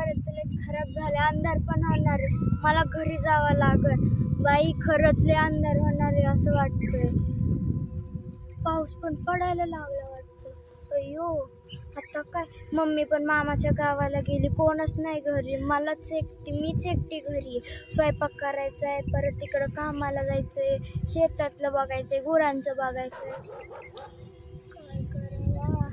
लय खराब झाले, अंधार पण होणार आहे, मला घरी जावं लागल. बाई खरंच लय अंधार होणार आहे असं वाटतंय. पाऊस पण पडायला लागला वाटतं. अय्यो आता काय, मम्मी पण मामाच्या गावाला गेली, कोणच नाही घरी, मीच एकटी घरी. स्वयंपाक करायचा आहे, परत तिकडं कामाला जायचंय, शेतातलं बघायचंय, गुरांचं बघायचंय, काय करावा.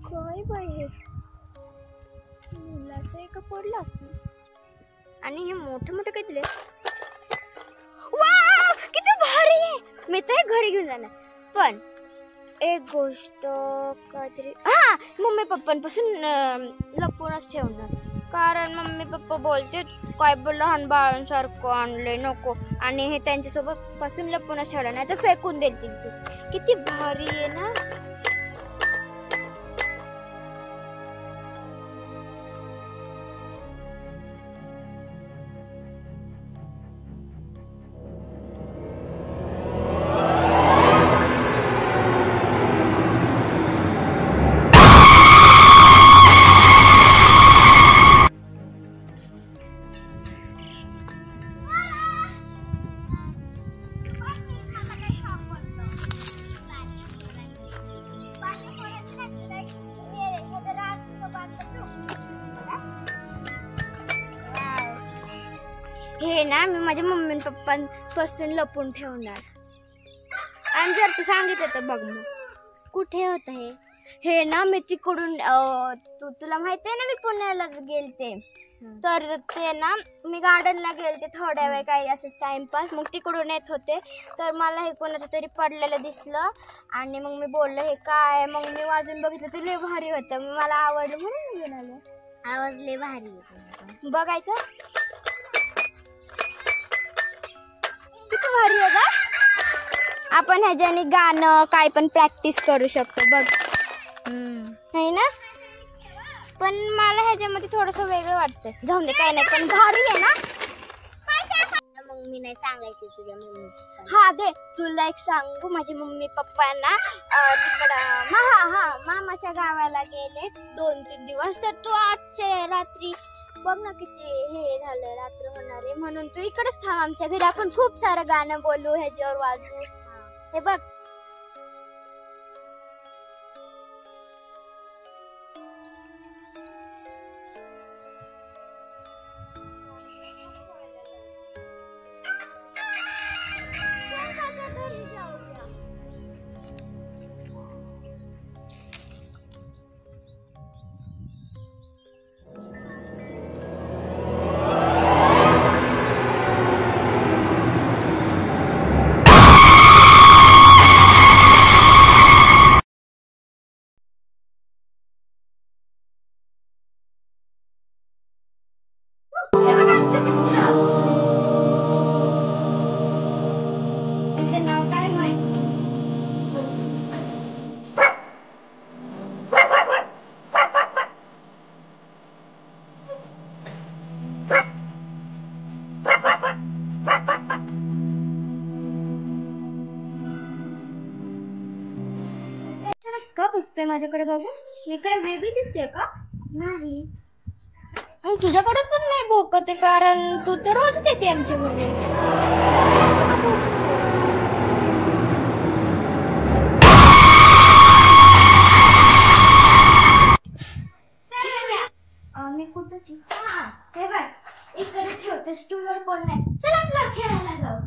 काय बाई हे मुलाचं एक पडलं असेल. आणि हे मोठे मोठे काय दिले, वाव किती भारी आहे. मी तर घरी घेऊन जाणार, पण एक गोष्ट काहीतरी मम्मी पप्पांपासून लपवूनच ठेवणार. कारण मम्मी पप्पा बोलते काय लहान बाळांसारखं आणले नको, आणि हे त्यांच्यासोबत पासून लपवूनच ठेवणार, नाही तर फेकून देतील ते. किती भारी आहे ना. हे ना मी माझ्या मम्मी पप्पांपासून लपून ठेवणार. आणि जर तू सांगितलं तर बघ मग कुठे होत हे ना मी तिकडून तुला माहिती आहे ना मी पुण्याला गेलते, तर ते ना मी गार्डनला गेलते थोड्या वेळ काही असं टाइमपास. मग तिकडून येत होते तर मला हे कोणाचं तरी पडलेलं दिसलं, आणि मग मी बोललं हे काय. मग मी वाजून बघितलं ते लय भारी होतं, मला आवडलं म्हणून घेऊन आले. आवाज लय भारी बघायचं. किती भारी आहे का. आपण ह्याच्याने गाणं काय पण प्रॅक्टिस करू शकतो बघ. है ना. पण मला ह्याच्यामध्ये थोडस वेगळं वाटतं. जाऊन दे काय नाही, पण भारी आहे ना. मग मी नाही सांगायचे तुझ्या मम्मी पप्पा. हा दे तुला एक सांगू, माझे मम्मी पप्पा ना तिकडं मामाच्या गावाला गेले 2-3 दिवस. तर तू आजच्या रात्री बघ ना किती हे झालंय, रात्र होणार आहे. म्हणून तू इकडेच थांब आमच्या घरी, आपण खूप सारं गाणं बोलू, ह्याच्यावर वाजू. हे बघ का बघतोय माझ्याकडे बाबू? मी काय वेगळी दिसते का? नाही. तुझ्याकडे पण नाही भोकत आहे, कारण तू तर रोजच येते आमच्या घरी. मी कुठं हे बघ इकडे ठेवते, स्टूलवर कोण नाही. चल आपला खेळायला जाऊ.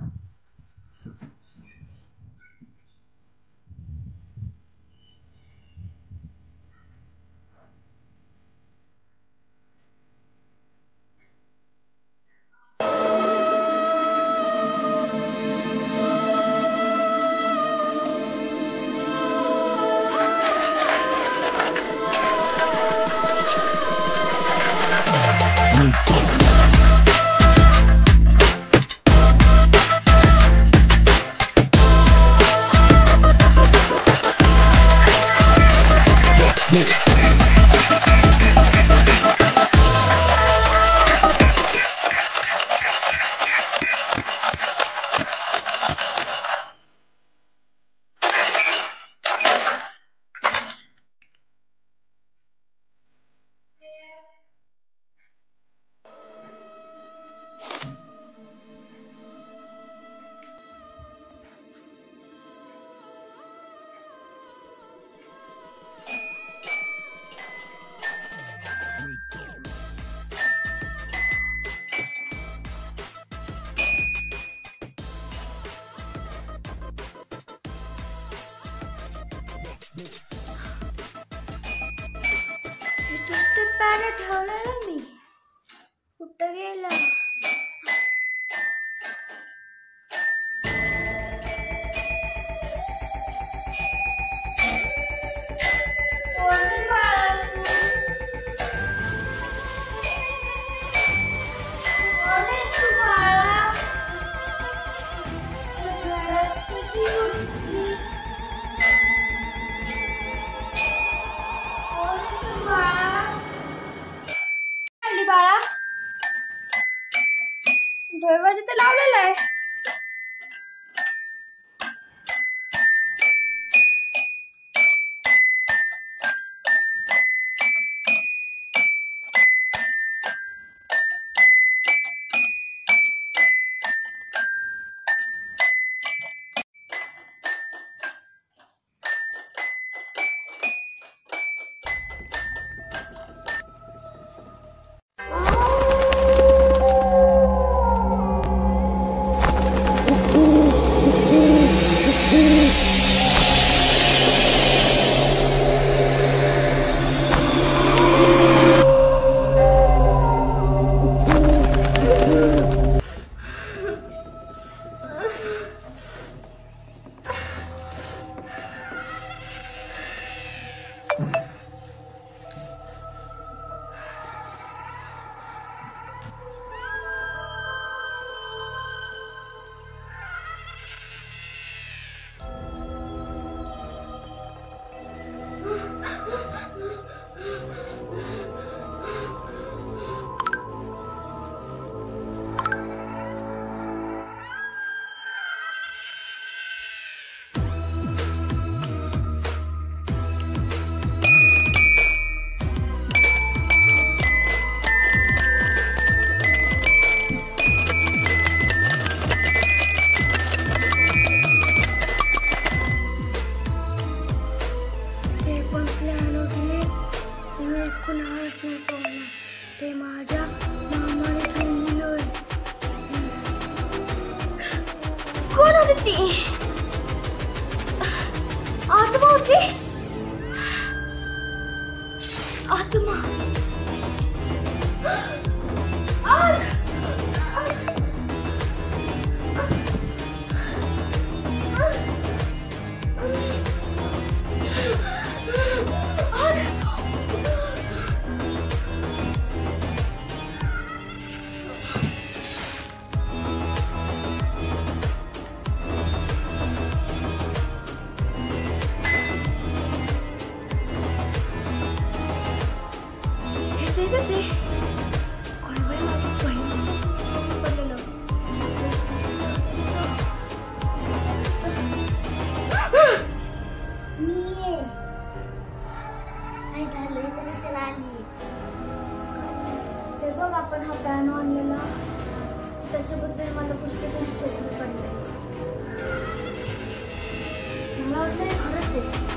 पाणी ठेवलेलं मी, कुठं गेला? बाळा दरवाजा तर लावलेला आहे. ते माझ्या मामाने ठेवून दिलंय. कोण होती ती? आत्मा होती. आत्मा. आग. बघ आपण हा पियानो आणलेला त्याच्याबद्दल मला पुस्तकात स्वप्न पडलं. मला वाटतं हे खरंच आहे.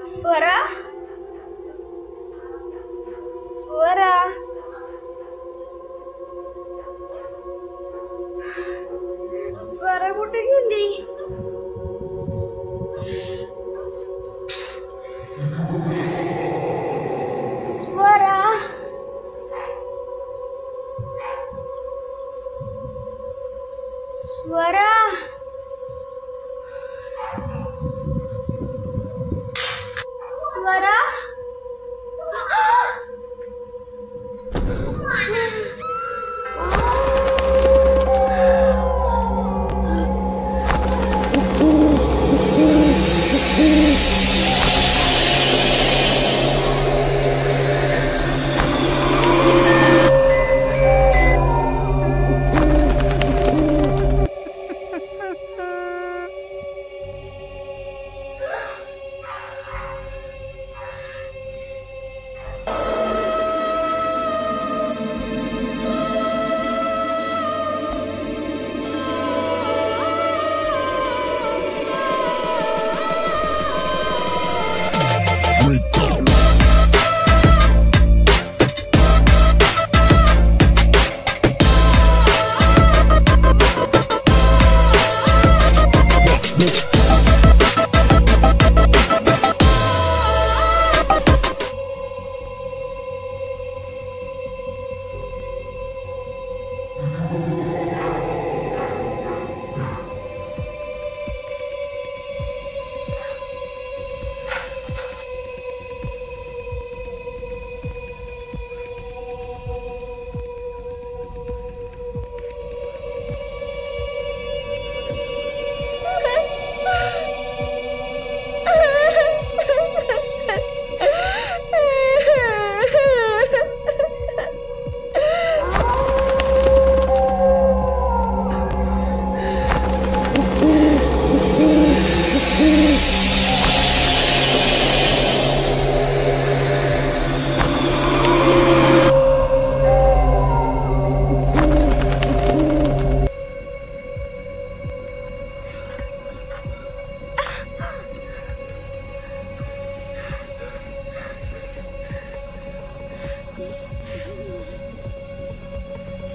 स्वरा, स्वरा, स्वरा कुठे गेली? स्वरा, स्वरा, स्वरा.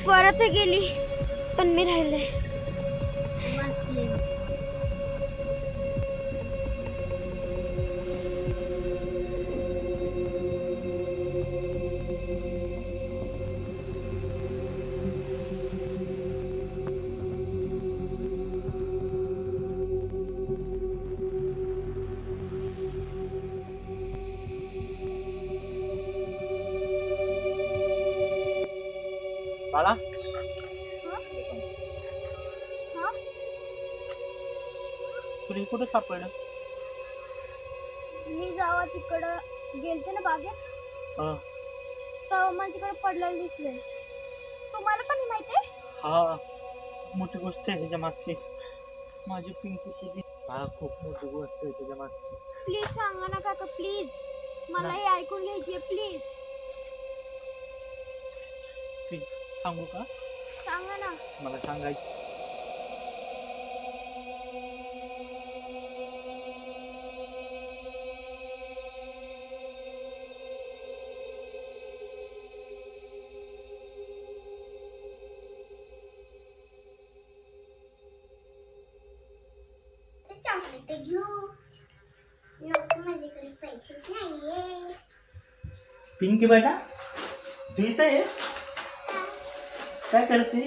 परत गेली पण मी राहिले. बाळा तुला कुठे सापडलं? मी जेव्हा तिकडं गेलते ना बागेत तेव्हा मला तिकडे पडलेलं दिसले. तुम्हाला पण माहितीये? हा मोठी गोष्ट आहे त्याच्या मागची. माझी पिंकी तुझी बाळा खूप मोठी गोष्ट आहे त्याच्या मागची. प्लीज सांगा ना काका, प्लीज मला हे ऐकून घ्यायची प्लीज. सांगू का? सांगा ना. मला सांगायचं. चॉकलेट घेऊ माझ्याकडे पैसेच नाहीये. पिंकी बेटा तू इथं आहे? काय करते?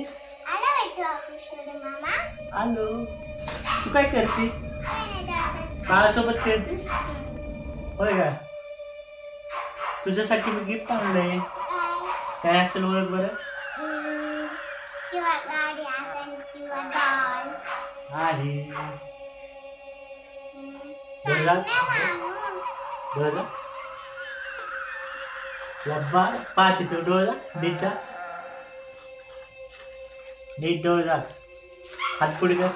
आलो. तू काय करते? बाळासोबत खेळते? होय का? तुझ्यासाठी मी गिफ्ट आणलंय. काय असेल ओळख बरं? किंवा गाडी असेल किंवा डॉल आहे. लब्बा पाहते तू डोळा नीटचा नीट डोळा हात पुढे कर.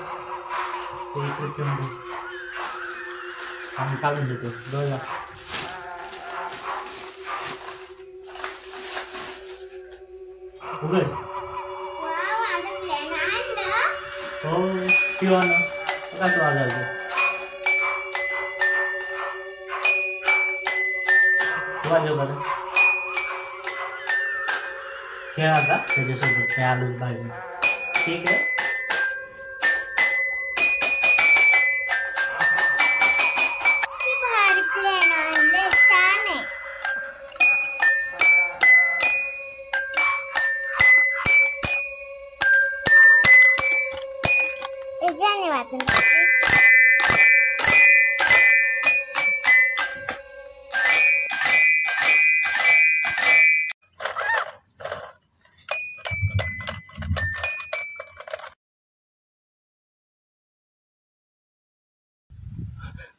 ते इकडे ठेवून दे. आम्ही काढून देतो डोळा. उघड. हो किंवा ना कसं वाजायचं. वाजव बरं. खेळ आता त्याच्यासोबत खेळालोच पाहिजे. ठीक आहे. भारी प्लॅन आणले, छान आहे. याने वाचून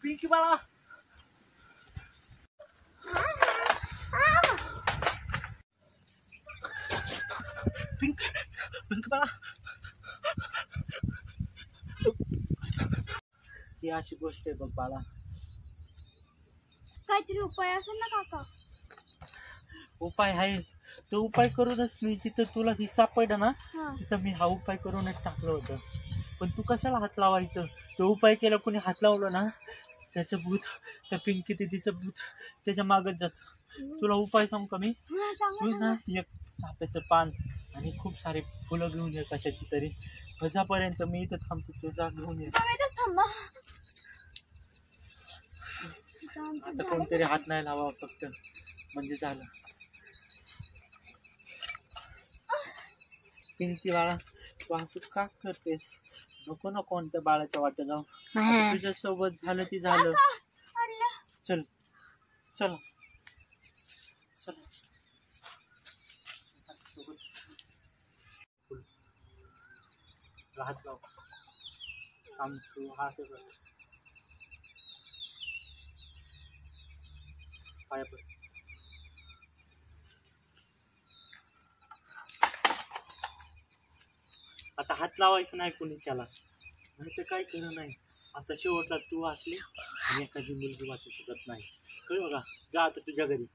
पिंकी बाळा पिंकी बाळा ही अशी गोष्ट आहे बघ बाळा. काहीतरी उपाय असेल ना काका? उपाय आहे. तो उपाय करूनच मी जिथं तुला ही सापडलं ना हा. तिथं मी हा उपाय करूनच टाकलं होतं. पण तू कशाला हात लावायचं? तो उपाय केला कोणी हात लावलं ना त्याचं भूत त्या पिंकी दिदीचं भूत त्याच्या मागत जात. तुला उपाय सांगू का मी? तू ना एक चाफ्याचं पान आणि खूप सारे फुलं घेऊन ये कशाची तरी. गजापर्यंत मी इथं थांबतो. तू जा घेऊन ये. आता कोणतरी हात नाही लावा फक्त म्हणजे झालं. पिंकी बाळा तू असं का करतेस? नको ना कोणत्या बाळाच्या वाट्या जाऊ. तुझ्या सोबत झालं ती झालं. चल चल चल. हात लाव. काम तू हात पाया पड. आता हात लावायचं नाही कोणीच्याला नाही तर काय केलं नाही. आता शेवटला तू असली आणि एखादी मुलगी वाचू शकत नाही. कळलं का? जा आता तुझ्या घरी.